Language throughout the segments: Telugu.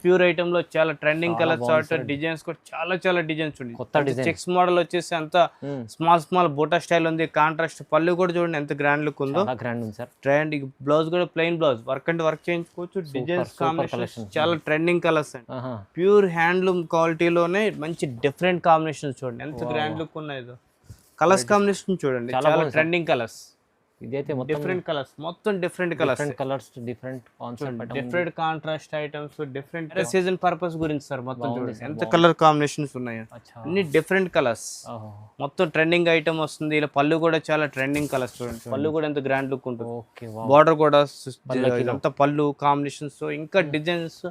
ప్యూర్ ఐటమ్ లో చాలా ట్రెండింగ్ కలర్స్ చార్ట్ డిజైన్స్ కూడా చాలా డిజైన్స్ ఉంది. కొత్త డిజైన్ చెక్స్ మోడల్ వచ్చేసి అంత స్మాల్ బోటా స్టైల్ ఉంది. కాంట్రాస్ట్ పళ్ళు కూడా చూడండి ఎంత గ్రాండ్ లుక్ ఉందో. గ్రాండ్ ఉంది సార్. ట్రెండ్ బ్లౌజ్ కూడా ప్లెయిన్ బ్లౌజ్ వర్క్ అంటే వర్క్ చేయించుకోవచ్చు. డిజైన్స్ కాంబినేషన్ చాలా ట్రెండింగ్ కలర్స్ అండి. ప్యూర్ హ్యాండ్లూమ్ క్వాలిటీలోనే మంచి డిఫరెంట్ కాంబినేషన్ చూడండి ఎంత గ్రాండ్ లుక్ ఉన్నాయి. కలర్స్ కాంబినేషన్ చూడండి చాలా ట్రెండింగ్ కలర్స్. ఇదైతే డిఫరెంట్ కలర్స్ మొత్తం different colours different concept different contrast items different season purpose గురించి సార్. మొత్తం చూడండి ఎంత కలర్ కాంబినేషన్స్ ఉన్నాయో అన్ని డిఫరెంట్ కలర్స్. మొత్తం ట్రెండింగ్ ఐటమ్ వస్తుంది. ఇలా పళ్ళు కూడా చాలా ట్రెండింగ్ కలర్స్ చూడండి. పళ్ళు కూడా ఎంత గ్రాండ్ లుక్ ఉంటుంది. బార్డర్ కూడా అంత పళ్ళు కాంబినేషన్స్ ఇంకా డిజైన్స్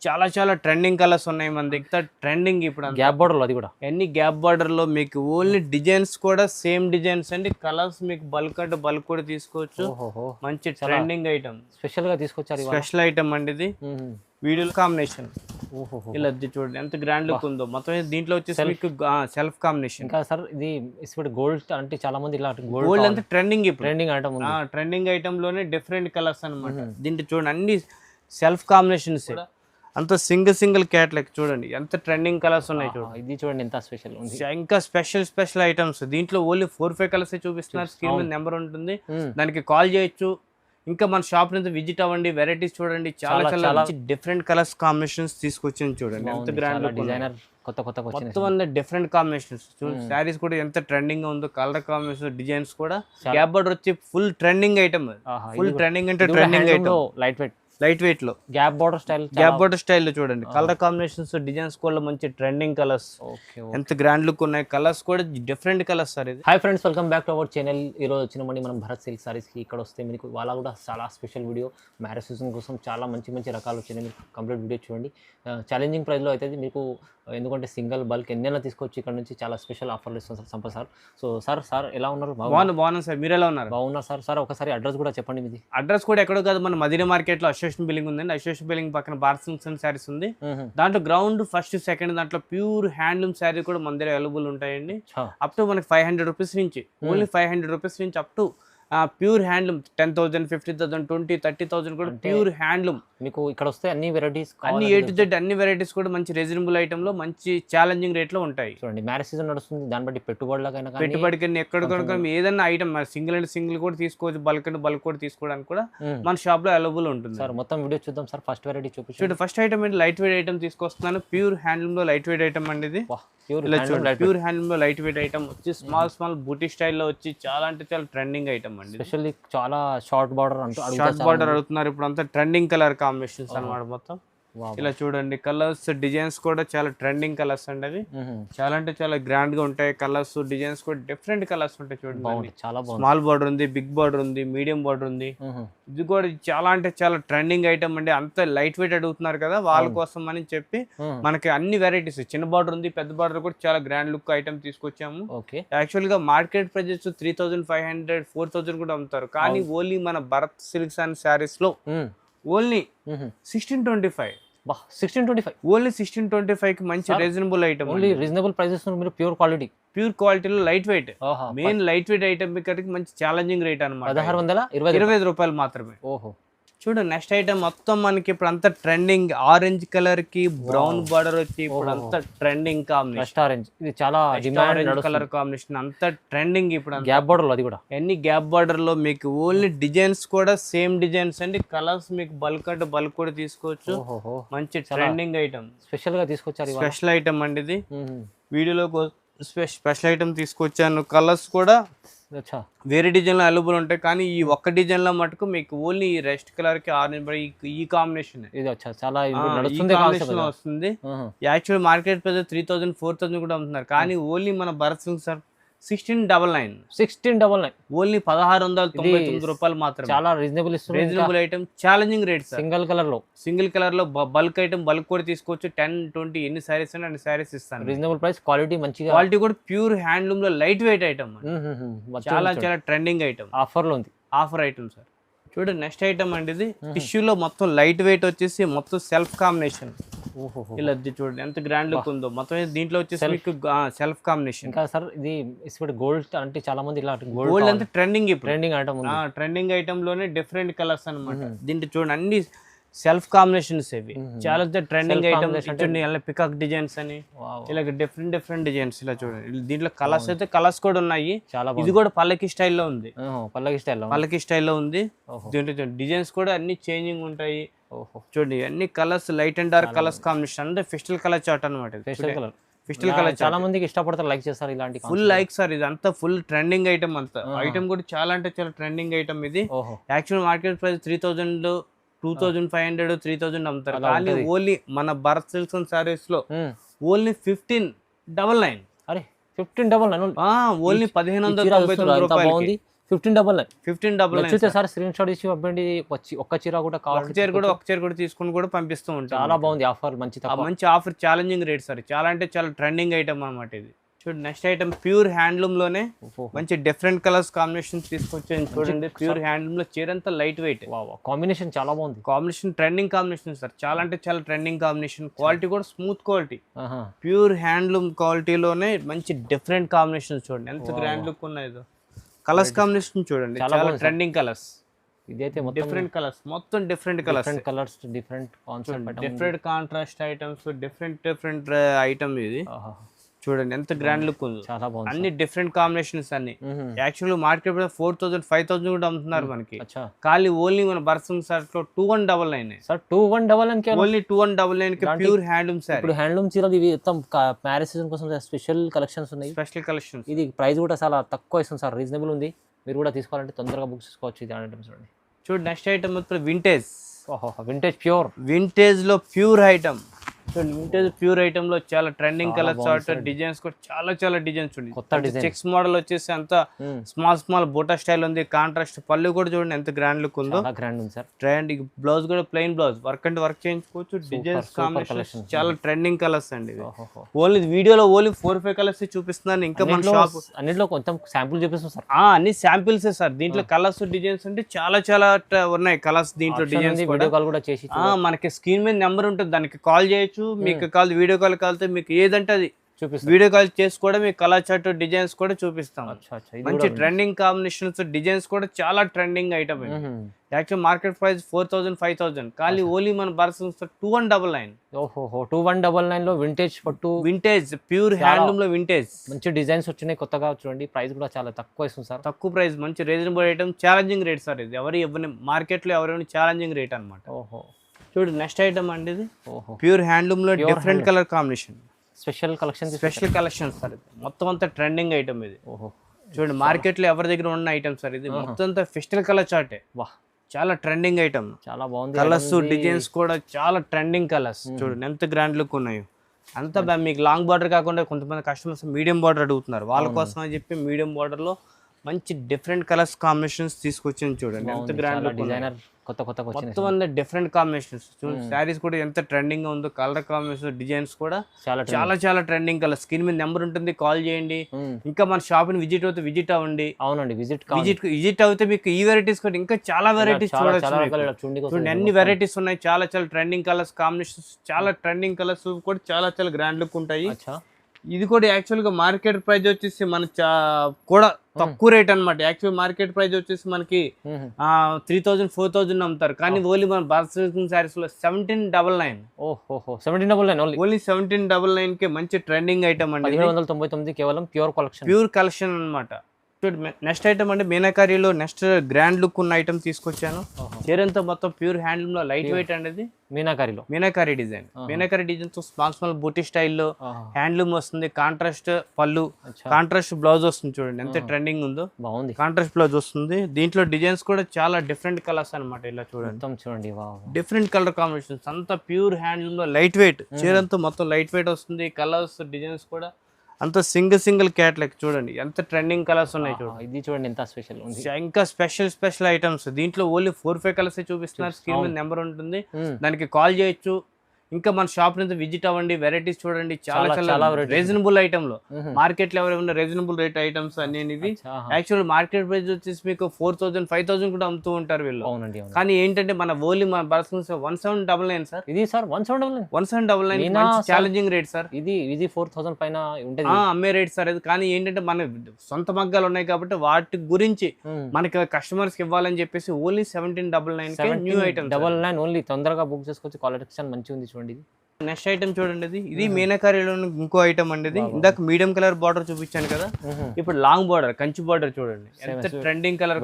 చాలా ట్రెండింగ్ కలర్స్ ఉన్నాయి మన దగ్గర. ట్రెండింగ్ ఇప్పుడు గ్యాప్ బార్డర్ అది కూడా ఎన్ని గ్యాప్ బార్డర్ లో మీకు ఓన్లీ డిజైన్స్ కూడా సేమ్ డిజైన్స్ అండి. కలర్స్ మీకు బల్క్ అంటే బల్క్ కూడా తీసుకోవచ్చు. మంచి ట్రెండింగ్ ఐటమ్ స్పెషల్ గా తీసుకొచ్చారు. స్పెషల్ ఐటమ్ అండి ఇది. వీడియో కాంబినేషన్ ఇలా చూడండి ఎంత గ్రాండ్ లుక్ ఉందో. మొత్తం దీంట్లో వచ్చేసి మీకు సెల్ఫ్ కాంబినేషన్. ఇంకా సార్ ఇది గోల్డ్ అంటే చాలా మంది ఇలా గోల్డ్ అంటే ట్రెండింగ్ ట్రెండింగ్ ఐటమ్ లోనే డిఫరెంట్ కలర్స్ అనమాట. దీంట్లో చూడండి అన్ని సెల్ఫ్ కాంబినేషన్స్. అంత సింగిల్ క్యాట్లాగ్ చూడండి ఎంత ట్రెండింగ్ కలర్స్ ఉన్నాయి చూడండి. ఇది చూడండి ఎంత స్పెషల్ ఉంది. ఇంకా స్పెషల్ ఐటమ్స్ దీంట్లో ఓన్లీ 4-5 కలర్స్ చూపిస్తున్నారు. స్క్రీన్ మీద నెంబర్ ఉంటుంది, దానికి కాల్ చేయొచ్చు. ఇంకా మన షాప్ నుంచి విజిట్ అవ్వండి. వెరైటీస్ చూడండి చాలా డిఫరెంట్ కలర్స్ కాంబినేషన్స్ తీసుకొచ్చింది చూడండి ఎంత గ్రాండ్ డిజైనర్ కొత్త మొత్తం అన్ని డిఫరెంట్ కాంబినేషన్స్. శారీస్ కూడా ఎంత ట్రెండింగ్ గా ఉందో. కలర్ కాంబినేషన్ డిజైన్స్ కూడా. గ్యాప్ బార్డర్ వచ్చి full trending item. Full trending అంటే ట్రెండింగ్ ఐటమ్. లైట్ వెయిట్ లో గ్యాప్ బార్డర్ స్టైల్ లో చూడండి. కలర్ కాంబినేషన్స్ డిజైన్స్ కూడా మంచి ట్రెండింగ్ కలర్స్. ఎంత గ్రాండ్ లుక్ ఉన్నాయి. కలర్స్ కూడా డిఫరెంట్ కలర్స్ సార్. ఇది hi friends, welcome back to our channel. ఈ రోజు వచ్చినామండి మనం భరత్ సిల్క్ సారీస్ కి. ఇక్కడ వస్తే మీకు వాళ్ళ కూడా చాలా స్పెషల్ వీడియో. మ్యారేజ్ సీజన్ కోసం చాలా మంచి రకాలు వచ్చినాయి. మీరు కంప్లీట్ వీడియో చూడండి. ఛాలెంజింగ్ ప్రైస్ లో అయితే మీకు, ఎందుకంటే సింగిల్ బల్క్ ఎన్నైనా తీసుకోవచ్చు. ఇక్కడ నుంచి చాలా స్పెషల్ ఆఫర్లు ఇస్తాం sir Sampath sir. So sir ఎలా ఉన్నారు? బాగున్నాను సార్, మీరు ఎలా ఉన్నారు? బాగున్నారు సార్. ఒకసారి అడ్రస్ కూడా చెప్పండి మీది. అడ్రస్ కూడా ఎక్కడో కాదు, మన మదీనా మార్కెట్ లో అసోసియేషన్ బిల్డింగ్ ఉందండి. అసోసియేషన్ బిల్డింగ్ పక్కన భారత్ సిల్క్స్ అండ్ శారీస్ ఉంది. దాంట్లో గ్రౌండ్ ఫస్ట్ సెకండ్ దాంట్లో ప్యూర్ హ్యాండ్లూమ్ శారీ కూడా మన దగ్గర అవైలబుల్ ఉంటాయండి. అప్ టు మనకి 500 రూపీస్ నుంచి, ఓన్లీ 500 రూపీస్ నుంచి అప్ టు ప్యూర్ హ్యాండ్లూమ్ 10,000, 50,000, 20,000, 30,000 కూడా ప్యూర్ హ్యాండ్లూమ్. మీకు ఇక్కడ వస్తే అన్ని వెరైటీస్, అన్ని A to Z అన్ని వెరైటీస్ కూడా మంచి రీజనబుల్ ఐటమ్ లో మంచి ఛాలెంజింగ్ రేట్ లో ఉంటాయి. చూడండి మ్యారేజ్ సీజన్ నడుస్తుంది, దాన్ని బట్టి పెట్టుబడికి ఎక్కడ ఏదైనా ఐటమ్ సింగిల్ కూడా తీసుకోవచ్చు, బల్క్ అండ్ బల్క్ కూడా తీసుకోవడానికి కూడా మన షాప్ లో అవైలబుల్ ఉంటుంది. సార్ మొత్తం వీడియో చూద్దాం సార్. ఫస్ట్ వెరైటీ చూపించండి. ఫస్ట్ ఐటమ్ ఏంటి, లైట్ వెయిట్ ఐటమ్ తీసుకొస్తున్నాను. ప్యూర్ హ్యాండ్లూమ్ లో లైట్ వెయిట్ ఐటమ్ అండి ఇది. ప్యూర్ హ్యాండ్లూమ్ లో లైట్ వెయిట్ ఐటమ్ వచ్చి స్మాల్ బూటీ స్టైల్ లో వచ్చి చాలా ట్రెండింగ్ ఐటమ్ అండి. స్పెషల్లీ చాలా షార్ట్ బార్డర్ అడుగుతున్నారు ఇప్పుడు. అంతా ట్రెండింగ్ కలర్ కాంబినేషన్స్ అన్నమాట మొత్తం. ఇలా చూడండి కలర్స్ డిజైన్స్ కూడా చాలా ట్రెండింగ్ కలర్స్ అండి. అవి చాలా గ్రాండ్ గా ఉంటాయి. కలర్స్ డిజైన్స్ కూడా డిఫరెంట్ కలర్స్ ఉంటాయి చూడండి. స్మాల్ బార్డర్ ఉంది, బిగ్ బార్డర్ ఉంది, మీడియం బార్డర్ ఉంది. ఇది కూడా చాలా ట్రెండింగ్ ఐటమ్ అండి. అంత లైట్ వెయిట్ అడుగుతున్నారు కదా వాళ్ళ కోసం అని చెప్పి మనకి అన్ని వెరైటీస్, చిన్న బార్డర్ ఉంది, పెద్ద బార్డర్ కూడా చాలా గ్రాండ్ లుక్ ఐటమ్ తీసుకొచ్చాము. యాక్చువల్ గా మార్కెట్ ప్రైజెస్ 3,500, 4,000 కూడా అమ్ముతారు. కానీ ఓన్లీ మన భరత్ సిల్క్స్ అండ్ శారీస్ లో ఓన్లీ 1625. ఓన్లీ 1625 కి మంచి reasonable item. Only reasonable prices. మీరు ప్యూర్ క్వాలిటీలో light weight, main light weight item ఇక్కడికి మంచి ఛాలెంజింగ్ రేట్ అనమాట. 1625 రూపాయలు మాత్రమే. చూడండి నెక్స్ట్ ఐటమ్ మొత్తం మనకి ఇప్పుడు అంతా ట్రెండింగ్ ఆరెంజ్ కలర్ కి బ్రౌన్ బార్డర్ వచ్చి ఇప్పుడు అంతా ట్రెండింగ్ కాంబినేషన్. ఆరెంజ్ ఇది చాలా డిమాండ్ కలర్ కాంబినేషన్. అంతా ట్రెండింగ్ ఇప్పుడు. గ్యాప్ బార్డర్ అది కూడా ఎన్ని గ్యాప్ బార్డర్ లో మీకు ఓన్లీ డిజైన్స్ కూడా సేమ్ డిజైన్స్ అండి. కలర్స్ మీకు బల్క్ అంటే బల్క్ కూడా తీసుకోవచ్చు. మంచి ట్రెండింగ్ ఐటమ్. స్పెషల్ గా తీసుకొచ్చారు. స్పెషల్ ఐటమ్ అండి ఇది. వీడియోలో స్పెషల్ ఐటమ్ తీసుకొచ్చాను. కలర్స్ కూడా వేరే డిజైన్ లో అవైలబుల్ ఉంటాయి. కానీ ఈ ఒక్క డిజైన్ లో మటుకు మీకు ఓన్లీ రెస్ట్ కలర్ కి ఆరెంజ్ ఈ కాంబినేషన్ వస్తుంది. యాక్చువల్ మార్కెట్ ప్రైస్ 3,000, 4,000 కూడా అమ్ముతున్నారు. కానీ ఓన్లీ మన భరత్ సింగ్ సార్ 1699 ఓన్లీ 1,699 రూపాయలు మాత్రం. చాలా reasonable item, challenging rate. Single colour లో బల్క్ ఐటమ్ బల్క్ కూడా తీసుకోవచ్చు. 10, 20 ఎన్ని సారీస్ అంటే అన్ని సారీస్ ఇస్తాను. రీజనబుల్ ప్రైస్, క్వాలిటీ మంచిగా. క్వాలిటీ కూడా ప్యూర్ హ్యాండ్లూమ్ లో లైట్ వెయిట్ ఐటమ్. చాలా trending item. Offer item sir. చూడండి నెక్స్ట్ ఐటమ్ అండి ఇది. టిష్యూలో మొత్తం లైట్ వెయిట్ వచ్చేసి మొత్తం సెల్ఫ్ కాంబినేషన్. ఇలా చూడండి ఎంత గ్రాండ్ లుక్ ఉందో. మొత్తం దీంట్లో వచ్చేసి మీకు సెల్ఫ్ కాంబినేషన్. ఇంకా సార్ ఇది గోల్డ్ అంటే చాలా మంది ఇలా గోల్డ్ అంటే ట్రెండింగ్ ఐటమ్. ట్రెండింగ్ ఐటమ్ లోనే డిఫరెంట్ కలర్స్ అన్నమాట. దీంట్లో చూడండి అన్ని సెల్ఫ్ కాంబినేషన్స్ ఇవి చాలా ట్రెండింగ్ Self ఐటమ్. combination చూడండి ఇలా పికాక్ డిజైన్స్ అని వావ్ ఇలా డిఫరెంట్ డిజైన్స్ ఇలా చూడండి. దీంట్లో కలర్స్ అయితే కలర్స్ కూడా ఉన్నాయి. చాలా ఇది కూడా పల్లకి స్టైల్లో ఉంది. పల్లకి స్టైల్లో పల్లకి స్టైల్లో ఉంది. ఓహో దీంట్లో డిజైన్స్ కూడా అన్ని చేంజింగ్ ఉంటాయి. ఓహో చూడండి అన్ని colours light and dark colours combination అంటే ఫిస్టల్ కలర్ చార్ట్ అనమాట. ఫేషియల్ కలర్ ఫిస్టల్ కలర్ చాలా మందికి ఇష్టపడతారు, లైక్ చేస్తారు ఇలాంటి ఫుల్ లైక్ సార్. ఇది అంతా ఫుల్ ట్రెండింగ్ ఐటమ్. అంతా ఐటమ్ కూడా చాలా అంటే చాలా ట్రెండింగ్ ఐటమ్ ఇది. ఓహో యాక్చువల్ మార్కెట్ ప్రైస్ 3000, 2500, 3000 అమ్ముతారు. అలా కానీ ఉంటది. ఓన్లీ మన భరత్ సిల్క్స్ అండ్ సారీస్ లో ఓన్లీ 1599. అరే 1599 ఓన్లీ 1599 రూపాయలకి బాగుంది. 1599 1599. నచ్చితే సార్ స్క్రీన్ షాట్ ఇచ్చి పంపండి. ఒక్క చీర కూడా ఒక చీర కూడా తీసుకుని కూడా పంపిస్తూ ఉంటాం. చాలా బాగుంది ఆఫర్, మంచి తక్కువ. మంచి ఆఫర్, ఛాలెంజింగ్ రేట్ సార్. చాలా అంటే చాలా ట్రెండింగ్ ఐటమ్ అన్నమాట ఇది. చూడండి నెక్స్ట్ ఐటమ్ ప్యూర్ హ్యాండ్లూమ్ లోనే మంచి డిఫరెంట్ కలర్స్ కాంబినేషన్ తీసుకొచ్చాను. చూడండి ప్యూర్ హ్యాండ్లూమ్ లో చీర అంతా లైట్ వెయిట్. కాంబినేషన్ చాలా బాగుంది. Combination trending combination sir. చాలా అంటే చాలా ట్రెండింగ్ కాంబినేషన్. క్వాలిటీ కూడా స్మూత్ క్వాలిటీ. ఆహా. ప్యూర్ హ్యాండ్లూమ్ క్వాలిటీలోనే మంచి డిఫరెంట్ కాంబినేషన్. చూడండి ఎంత గ్రాండ్ లుక్ ఉన్నాయో. కలర్స్ కాంబినేషన్ చూడండి చాలా చాలా బాగుంది ట్రెండింగ్ కలర్స్. ఇదైతే మొత్తం డిఫరెంట్ కలర్స్, మొత్తం different colours, different colours, different concept, different contrast items, different item ఇది. చూడండి ఎంత గ్రాండ్ లుక్ ఉంది. చాలా బాగుంది. అన్ని డిఫరెంట్ కాంబినేషన్స్ అన్ని. యాక్చువల్ మార్కెట్ 4000, 5000 కూడా అమ్ముతున్నారు మనకి. అచ్చా ఖాళీ ఓన్లీ మన బర్సింగ్ సార్ లో 2199 సార్ 2199 కి ఓన్లీ 2199 కి ప్యూర్ హ్యాండ్లూమ్ సార్. ఇప్పుడు హ్యాండ్లూమ్ చీరలు ఇవి మొత్తం మ్యారేజ్ సీజన్ కోసం స్పెషల్ కలెక్షన్స్ ఉన్నాయి. Special collections. ఇది ప్రైస్ కూడా చాలా తక్కువ ఇస్తుంది సార్, రీజనబుల్ ఉంది. మీరు కూడా తీసుకోవాలంటే తొందరగా బుక్ చేసుకోవచ్చు ఇది ఐటమ్స్. చూడండి చూడండి నెక్స్ట్ ఐటమ్ మొత్తం వింటేజ్. ఓహో వింటేజ్ ప్యూర్. వింటేజ్ లో ప్యూర్ ఐటమ్. చూడండి వింటేజ్ ప్యూర్ ఐటమ్ లో చాలా ట్రెండింగ్ కలర్ చార్ట్, డిజైన్స్ కూడా చాలా డిజైన్స్ చూడండి. కొత్త డిజైన్ చెక్స్ మోడల్ వచ్చేసి అంత స్మాల్ బోటా స్టైల్ ఉంది. కాంట్రాస్ట్ పళ్ళు కూడా చూడండి ఎంత గ్రాండ్ లుక్ ఉందో. చాలా గ్రాండ్ ఉంది సార్. ట్రెండ్ బ్లౌజ్ కూడా ప్లెయిన్ బ్లౌజ్, వర్క్ అంటే వర్క్ చేయించుకోవచ్చు. డిజైన్స్ కాంబినేషన్ చాలా ట్రెండింగ్ కలర్స్ అండి. ఓన్లీ వీడియోలో ఓన్లీ 4-5 కలర్స్ చూపిస్తున్నాను. ఇంకా మన షాప్ అన్నిట్లో కొంచెం శాంపుల్ చూపిస్తాం సార్. అన్ని శాంపిల్స్ సార్. దీంట్లో కలర్స్ డిజైన్స్ అంటే చాలా ఉన్నాయి కలర్స్. దీంట్లో డిజైన్స్ వీడియో కాల్ కూడా చేసి మనకి స్క్రీన్ మీద నెంబర్ ఉంటుంది, దానికి కాల్ చేయొచ్చు. మీకు కాల్ వీడియో కాల్ కాలితే మీకు ఏదంటే అది చూపిస్తాం. వీడియో కాల్ చేసి కూడా మీకు కలర్ చార్ట్ డిజైన్స్ కూడా చూపిస్తాం. ఇది మంచి ట్రెండింగ్ కాంబినేషన్స్, డిజైన్స్ కూడా చాలా trending item. Actual market price 4000, 5000 ఖాళీ ఓన్లీ మన బర్సన్స్ 2199. ఓహో 2199 లో వింటేజ్ పట్టు, వింటేజ్ ప్యూర్ హ్యాండ్లూమ్ లో వింటేజ్ మంచి డిజైన్స్ వచ్చినాయి కొత్తగా. చూడండి ప్రైస్ కూడా చాలా తక్కువ ఇస్తుంది సార్. తక్కువ ప్రైస్, మంచి reasonable item, challenging rate sir. ఇది ఎవరిని మార్కెట్ లో ఎవరైనా ఛాలెంజింగ్ రేట్ అనమాట. ఓహో చూడు నెక్స్ట్ ఐటమ్ అండి ఇది. ఓహో ప్యూర్ హ్యాండ్లూమ్ లో different colour combination, special collection. Special collection sir. ఇది మొత్తం అంతా ట్రెండింగ్ ఐటమ్ ఇది. ఓహో చూడండి మార్కెట్ లో ఎవరి దగ్గర ఉన్న ఐటమ్ సార్. ఇది మొత్తం అంతా ఫిస్టల్ కలర్ చార్టే. వాహ్ చాలా ట్రెండింగ్ ఐటమ్. చాలా బాగుంది. కలర్స్ డిజైన్స్ కూడా చాలా ట్రెండింగ్ కలర్స్. చూడండి ఎంత గ్రాండ్ లుక్ ఉన్నాయో. అంతా మీకు లాంగ్ బార్డర్ కాకుండా కొంతమంది కస్టమర్స్ మీడియం బార్డర్ అడుగుతున్నారు. వాళ్ళ కోసం అని చెప్పి మీడియం బార్డర్ లో మంచి డిఫరెంట్ కలర్స్ కాంబినేషన్స్ తీసుకొచ్చింది. చూడండి ఎంత గ్రాండ్ లుక్. డిజైనర్ కొత్త మొత్తం అన్ని డిఫరెంట్ కాంబినేషన్స్. చూడండి శారీస్ కూడా ఎంత ట్రెండింగ్ గా ఉందో. కలర్ కాంబినేషన్, డిజైన్స్ కూడా చాలా ట్రెండింగ్ కలర్. స్క్రీన్ మీద నెంబర్ ఉంటుంది, కాల్ చేయండి. ఇంకా మన షాప్ ని విజిట్ అవుతే విజిట్ అవ్వండి. అవునండి విజిట్ అవుతే మీకు ఈ వెరైటీస్ కూడా ఇంకా చాలా వెరైటీస్ చూడొచ్చు. చూడండి అన్ని వెరైటీస్ ఉన్నాయి. చాలా ట్రెండింగ్ కలర్స్ కాంబినేషన్స్, చాలా ట్రెండింగ్ కలర్స్ కూడా చాలా గ్రాండ్ లుక్ ఉంటాయి. ఇది కూడా యాక్చువల్ గా మార్కెట్ ప్రైస్ వచ్చేసి మన కూడా తక్కువ రేట్ అనమాట. యాక్చువల్ మార్కెట్ ప్రైస్ వచ్చేసి మనకి 3000, 4000 అమ్ముతారు. కానీ ఓన్లీ మన భారత్ సారీస్ లో 1799. ఓహో 1799 ఓన్లీ 1799 కి మంచి ట్రెండింగ్ ఐటమ్ అండి. 1799 కేవలం ప్యూర్ కలెక్షన్ అనమాట. నెక్స్ట్ ఐటమ్ అంటే మీనాకారీలో నెక్స్ట్ గ్రాండ్ లుక్ ఉన్న ఐటమ్ తీసుకొచ్చాను. చీరంతా మొత్తం ప్యూర్ హ్యాండ్లూమ్ లో లైట్ వెయిట్ అనేది. మీనాకారీ డిజైన్. మీనాకారీ డిజైన్ తో స్మాల్ బూటీ స్టైల్లో హ్యాండ్లూమ్ వస్తుంది. కాంట్రాస్ట్ పళ్ళు, కాంట్రాస్ట్ బ్లౌజ్ వస్తుంది. చూడండి ఎంత ట్రెండింగ్ ఉందో. బాగుంది. కాంట్రాస్ట్ బ్లౌజ్ వస్తుంది. దీంట్లో డిజైన్స్ కూడా చాలా డిఫరెంట్ కలర్స్ అనమాట. ఇలా చూడండి డిఫరెంట్ కలర్ కాంబినేషన్స్. అంతా ప్యూర్ హ్యాండ్లూమ్ లో లైట్ వెయిట్. చీరంతా మొత్తం లైట్ వెయిట్ వస్తుంది. కలర్స్ డిజైన్స్ కూడా అంత సింగిల్ క్యాట్లాగ్. చూడండి ఎంత ట్రెండింగ్ కలర్స్ ఉన్నాయి. ఇది చూడండి ఎంత స్పెషల్ ఉంది. ఇంకా స్పెషల్ ఐటమ్స్. దీంట్లో ఓన్లీ 4-5 కలర్స్ చూపిస్తున్నారు. స్క్రీన్ మీద నెంబర్ ఉంటుంది, దానికి కాల్ చేయొచ్చు. ఇంకా మన షాప్ నుంచి విజిట్ అవ్వండి, వెరైటీస్ చూడండి, చాలా చాలా varieties రీజనబుల్ ఐటమ్ లో మార్కెట్ లో ఎవరైనా రీజనబుల్ రేట్ ఐటమ్స్ అన్ని ఇవి. యాక్చువల్ మార్కెట్ ప్రైస్ వచ్చేసి మీకు 4,000 5,000 కూడా అమ్ముతూ ఉంటారు వీళ్ళు. అవునండి. కానీ ఏంటంటే మన ఓన్లీ మన బర్స్ 1799 సార్. ఇది సార్ 1799 1799 ఛాలెంజింగ్ రేట్ సార్. ఇది 4,000 పైన ఉంటుంది అమ్మే రేట్ సార్ అది. కానీ ఏంటంటే మన సొంత మగ్గాలు ఉన్నాయి కాబట్టి వాటి గురించి మనకి కస్టమర్స్ కి ఇవ్వాలని చెప్పేసి ఓన్లీ 1799 న్యూ ఐటమ్ 99 ఓన్లీ. తొందరగా బుక్ చేసుకోవచ్చు, కలెక్షన్ మంచిగా ఉంది చూడండి. ఇది నెక్స్ట్ ఐటమ్ చూడండి, ఇది మీనాకారిలో ఇంకో ఐటమ్ అండి. ఇది ఇందాక మీడియం కలర్ బార్డర్ చూపించాను కదా, ఇప్పుడు లాంగ్ బార్డర్ కంచి బార్డర్ చూడండి ఎంత ట్రెండింగ్ కలర్,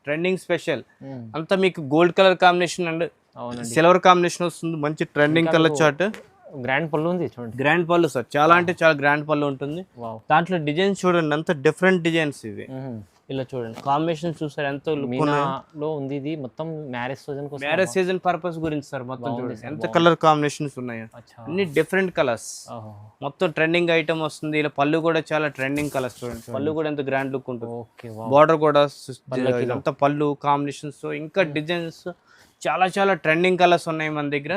ట్రెండింగ్ స్పెషల్ అంతా మీకు gold colour combination and silver combination వస్తుంది. మంచి ట్రెండింగ్ కలర్ చార్ట్. గ్రాండ్ పళ్ళు ఉంది చూడండి. గ్రాండ్ పళ్ళు సార్, చాలా అంటే చాలా గ్రాండ్ పళ్ళు ఉంటుంది. దాంట్లో డిజైన్స్ చూడండి అంత డిఫరెంట్ డిజైన్స్ ఇవి. ఇలా చూడండి కాంబినేషన్ చూసారు ఎంత లో ఉంది. ఇది మొత్తం మ్యారేజ్ సీజన్ కోసం, మ్యారేజ్ సీజన్ పర్పస్ గురించి సార్. మొత్తం చూడండి ఎంత కలర్ కాంబినేషన్స్ ఉన్నాయి, అన్ని డిఫరెంట్ కలర్స్. మొత్తం ట్రెండింగ్ ఐటమ్ వస్తుంది. ఇలా పళ్ళు కూడా చాలా ట్రెండింగ్ కలర్స్ చూడండి. పళ్ళు కూడా ఎంత గ్రాండ్ లుక్ ఉంటుంది. బార్డర్ కూడా అంత పళ్ళు కాంబినేషన్స్, ఇంకా డిజైన్స్ చాలా చాలా ట్రెండింగ్ కలర్స్ ఉన్నాయి మన దగ్గర.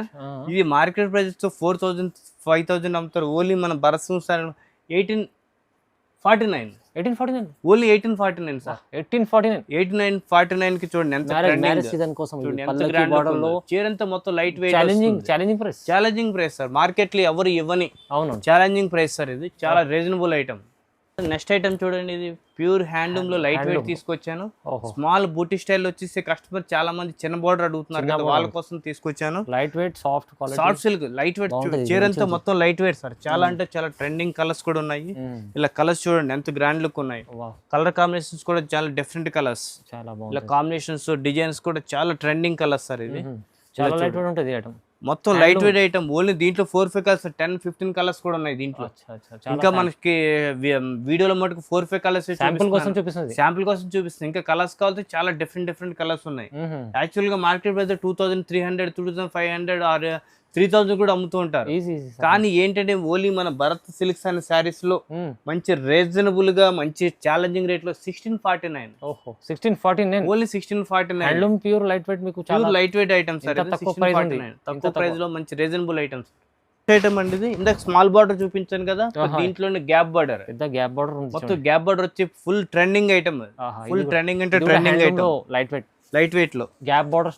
ఇది మార్కెట్ ప్రైస్ తో 4,000 5,000 అమ్ముతారు. ఓన్లీ మన బరస్ 1849 ఓన్లీ 1849 సార్. 1849 కి చూడండి ఎంత మ్యారేజ్ సీజన్ కోసం చీర అంతా మొత్తం light weight, challenging price sir. Market లో ఎవరు ఇవ్వని ఛాలెంజింగ్ ప్రైస్ సార్. ఇది చాలా రీజనబుల్ ఐటమ్. నెక్స్ట్ ఐటమ్ చూడండి, ఇది ప్యూర్ హ్యాండ్లూమ్ లో లైట్ వెయిట్ తీసుకొచ్చాను. స్మాల్ బూటీ స్టైల్ వచ్చేసి కస్టమర్ చాలా మంది చిన్న బోర్డర్ అడుగుతున్నారు కదా, వాళ్ళ కోసం తీసుకొచ్చాను. Light weight soft silk light weight చీర అంతా మొత్తం లైట్ వెయిట్ సార్. చాలా అంటే చాలా ట్రెండింగ్ కలర్స్ కూడా ఉన్నాయి. ఇలా కలర్స్ చూడండి ఎంత గ్రాండ్ లుక్ ఉన్నాయి. కలర్ కాంబినేషన్స్ కూడా చాలా డిఫరెంట్ కలర్స్. ఇలా కాంబినేషన్స్ డిజైన్స్ కూడా చాలా ట్రెండింగ్ కలర్స్ సార్. ఇది చాలా లైట్ వెయిట్ ఉంటుంది ఐటమ్, మొత్తం లైట్ వెయిట్ ఐటమ్. ఓన్లీ దీంట్లో 4-5 కలర్స్ 10-15 కలర్స్ కూడా ఉన్నాయి దీంట్లో. ఇంకా మనకి వీడియోలో మటుకు 4-5 కలర్స్ శాంపుల్ కోసం చూపిస్తుంది. ఇంకా కలర్స్ కావాలంటే చాలా డిఫరెంట్ కలర్స్ ఉన్నాయి. యాక్చువల్ గా మార్కెట్ ప్రైస్ 2,300 2,500 ఆర్ 3,000 కూడా అమ్ముతూ ఉంటారు. కానీ ఏంటంటే ఓన్లీ మన భరత్ సిల్క్స్ అనే శారీస్ లో మంచి రీజనబుల్ గా మంచి ఛాలెంజింగ్ రేట్ లో 1649. Only 1649 pure light weight. మీకు లైట్ వెయిట్ ఐటమ్స్ తక్కువ ప్రైస్ లో మంచి రీజనబుల్ ఐటమ్స్. ఐటమ్ అండి ఇది. ఇందాక స్మాల్ బార్డర్ చూపించాను కదా, దీంట్లోనే గ్యాప్ బార్డర్. మొత్తం గ్యాప్ బార్డర్ వచ్చి full trending item. Full trending అంటే ట్రెండింగ్ ఐటమ్, లైట్ వెయిట్ లో గ్యాప్ బార్డర్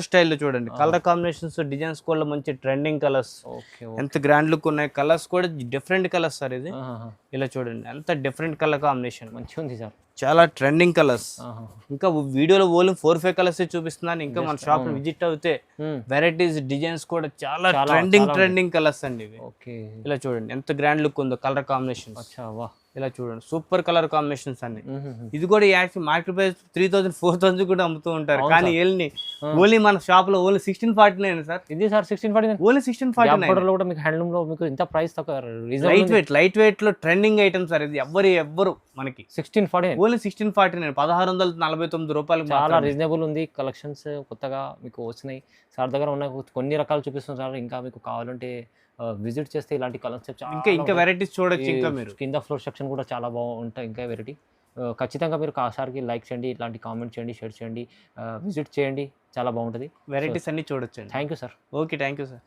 స్టైల్ లో చూడండి. కలర్ కాంబినేషన్స్ డిజైన్స్ కూడా మంచి ట్రెండింగ్ కలర్స్. ఎంత గ్రాండ్ లుక్ ఉన్నాయి. కలర్స్ కూడా డిఫరెంట్ కలర్స్ సార్. ఇది ఇలా చూడండి ఎంత డిఫరెంట్ కలర్ కాంబినేషన్ మంచిగా ఉంది సార్. చాలా ట్రెండింగ్ కలర్స్. ఇంకా వీడియోలో ఓన్లీ 4-5 కలర్స్ చూపిస్తున్నాను. ఇంకా మన షాప్ విజిట్ అవుతే వెరైటీస్ డిజైన్స్ కూడా చాలా ట్రెండింగ్ కలర్స్ అండి ఇవి. ఇలా చూడండి ఎంత గ్రాండ్ లుక్ ఉందో కలర్ కాంబినేషన్. ఇలా చూడండి సూపర్ కలర్ కాంబినేషన్స్ అన్ని. ఇది కూడా మార్కెట్ ప్రైస్ 3,000-4,000 కూడా అమ్ముతూ ఉంటారు. కానీ ఓన్లీ మన షాప్ లో ఓన్లీ 1649 సార్. ఇది సార్ 1649 ఓన్లీ 1649 కూడా మీకు హ్యాండ్లూమ్ లో మీకు ఇంత ప్రైస్ తక్కువ. లైట్ వెయిట్ లో ట్రెండింగ్ ఐటమ్ సార్. ఇది ఎవ్వరు మనకి 1649 ఓన్లీ 1649 1,649 రూపాయలు. చాలా రీజనబుల్ ఉంది. కలెక్షన్స్ కొత్తగా మీకు వచ్చినాయి సార్ దగ్గర ఉన్న కొన్ని రకాలు చూపిస్తున్నారు సార్. ఇంకా మీకు కావాలంటే విజిట్ చేస్తే ఇలాంటి కలెక్షన్ ఇంకా వెరైటీస్ చూడొచ్చు. ఇంకా మీరు కింద ఫ్లోర్ సెక్షన్ కూడా చాలా బాగుంటాయి. ఇంకా వెరైటీ ఖచ్చితంగా మీరు సార్కి లైక్ చేయండి, ఇట్లాంటి కామెంట్ చేయండి, షేర్ చేయండి, విజిట్ చేయండి. చాలా బాగుంటుంది. వెరైటీస్ అన్ని చూడొచ్చు. Thank you sir. Okay, thank you sir.